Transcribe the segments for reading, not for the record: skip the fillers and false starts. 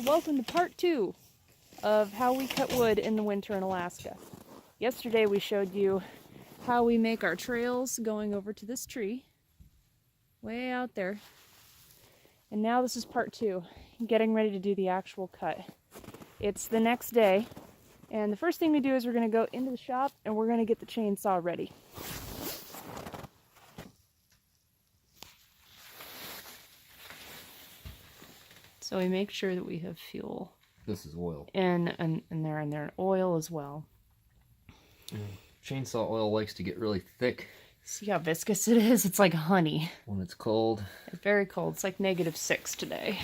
Welcome to part 2 of how we cut wood in the winter in Alaska. Yesterday we showed you how we make our trails going over to this tree, way out there. And now this is part 2, getting ready to do the actual cut. It's the next day, and the first thing we do is we're going to go into the shop and we're going to get the chainsaw ready. So we make sure that we have fuel. This is oil. And oil as well. Chainsaw oil likes to get really thick. See how viscous it is? It's like honey. When it's cold. It's very cold. It's like -6 today.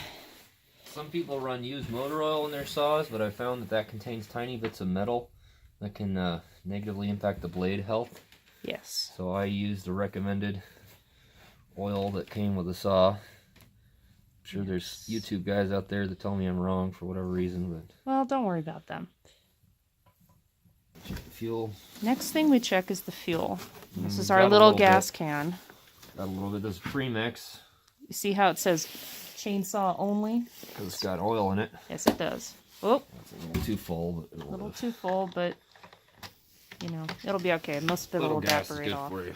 Some people run used motor oil in their saws, but I found that contains tiny bits of metal that can negatively impact the blade health. Yes. So I used the recommended oil that came with the saw. I'm sure there's YouTube guys out there that tell me I'm wrong for whatever reason, but... Well, don't worry about them. Check the fuel. Next thing we check is the fuel. This is our little gas can. Got a little bit of this premix. You see how it says chainsaw only? Because it's got oil in it. Yes, it does. Oh, That's a little too full. But a little too full, but you know, it'll be okay. Most of it will evaporate off. For you.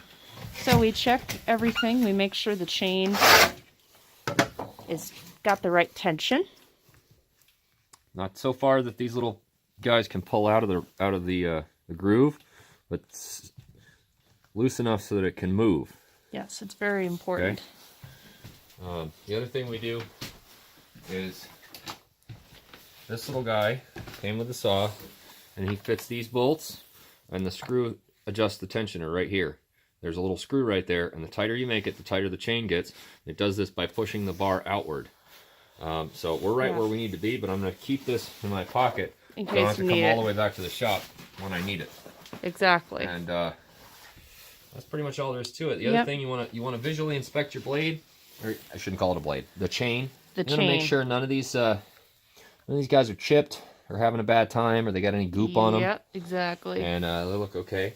So we check everything. We make sure the chain is got the right tension. Not so far that these little guys can pull out of the groove, but loose enough so that it can move. Yes, it's very important. Okay. The other thing we do is this little guy came with the saw, and he fits these bolts, and the screw adjusts the tensioner right here. There's a little screw right there, and the tighter you make it, the tighter the chain gets. It does this by pushing the bar outward. So we're right where we need to be, but I'm going to keep this in my pocket in so I don't case have to come all the way back to the shop when I need it. Exactly. And that's pretty much all there is to it. The other thing, you want to visually inspect your blade, or I shouldn't call it a blade, the chain. You want to make sure none of these guys are chipped or having a bad time, or they got any goop on them. Yep, exactly. And they look okay.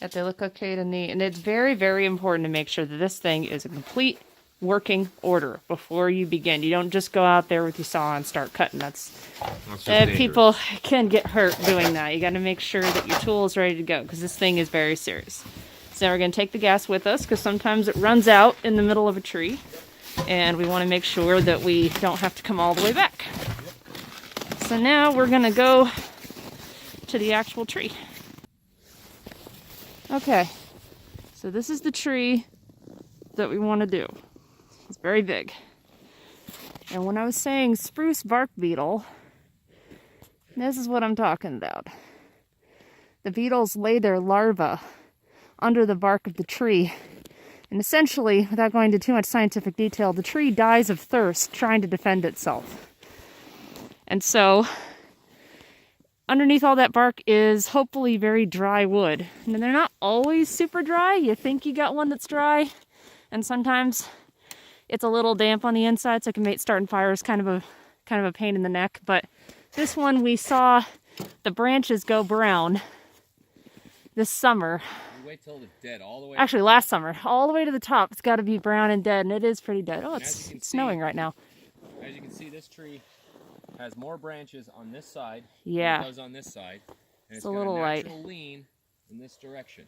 Yep, they look okay to me. And it's very, very important to make sure that this thing is a complete working order before you begin. You don't just go out there with your saw and start cutting. People can get hurt doing that. You got to make sure that your tool is ready to go, because this thing is very serious. So now we're going to take the gas with us, because sometimes it runs out in the middle of a tree, and we want to make sure that we don't have to come all the way back. So now we're going to go to the actual tree. Okay, so this is the tree that we want to do. It's very big. And when I was saying spruce bark beetle, this is what I'm talking about. The beetles lay their larvae under the bark of the tree. And essentially, without going into too much scientific detail, the tree dies of thirst trying to defend itself. And so, underneath all that bark is hopefully very dry wood. And they're not always super dry. You think you got one that's dry, and sometimes it's a little damp on the inside, so it can make starting fires kind of a pain in the neck. But this one, we saw the branches go brown this summer. You wait till it's dead all the way. Actually, last summer, all the way to the top. It's got to be brown and dead, and it is pretty dead. Oh, it's snowing right now. As you can see, this tree has more branches on this side than it does on this side. And it's a little light. natural lean in this direction.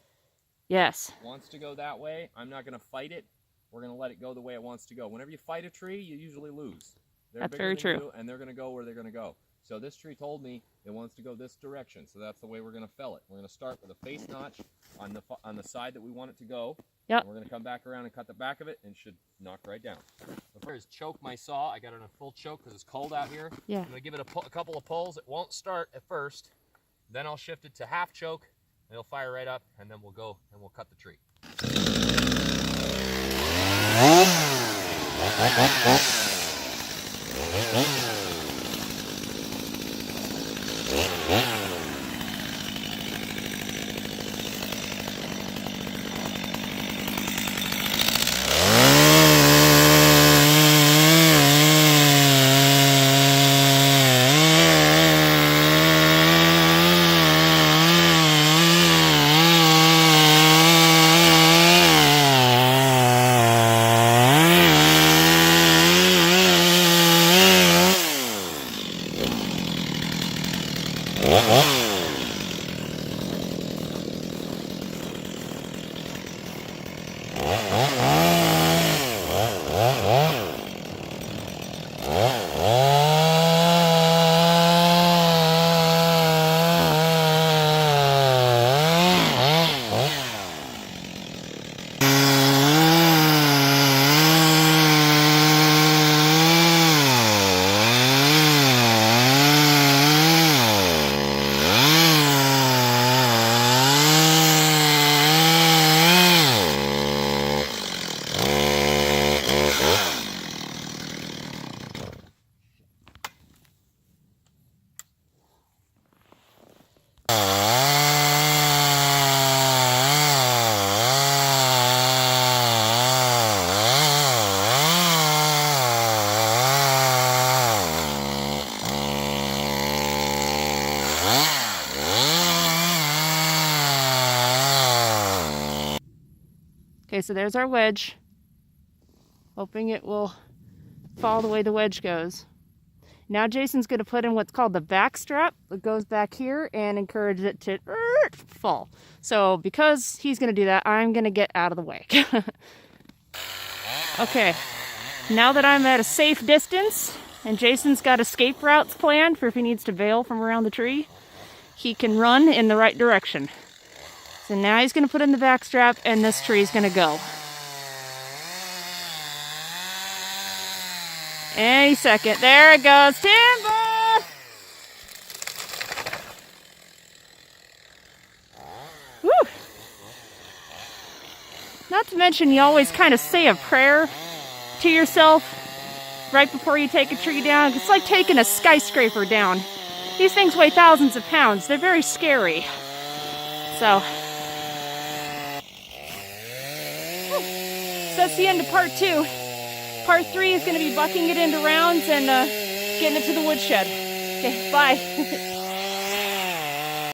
Yes. It wants to go that way. I'm not going to fight it. We're going to let it go the way it wants to go. Whenever you fight a tree, you usually lose. That's very true. And they're going to go where they're going to go. So this tree told me it wants to go this direction. So that's the way we're going to fell it. We're going to start with a face notch on the side that we want it to go. Yep. And we're going to come back around and cut the back of it, and it should knock right down. The first is choke my saw. I got it on a full choke because it's cold out here. Yeah. I'm going to give it a couple of pulls. It won't start at first. Then I'll shift it to half choke, and it'll fire right up, and then we'll go and we'll cut the tree. Okay, so there's our wedge. Hoping it will fall the way the wedge goes. Now Jason's going to put in what's called the back strap that goes back here and encourage it to fall. So because he's going to do that, I'm going to get out of the way. Okay, now that I'm at a safe distance and Jason's got escape routes planned for if he needs to bail from around the tree, he can run in the right direction. So now he's going to put in the back strap and this tree is going to go. Any second. There it goes. Timber! Woo! Not to mention you always kind of say a prayer to yourself right before you take a tree down. It's like taking a skyscraper down. These things weigh thousands of pounds. They're very scary. So that's the end of part 2. Part 3 is going to be bucking it into rounds and getting it to the woodshed. Okay, bye.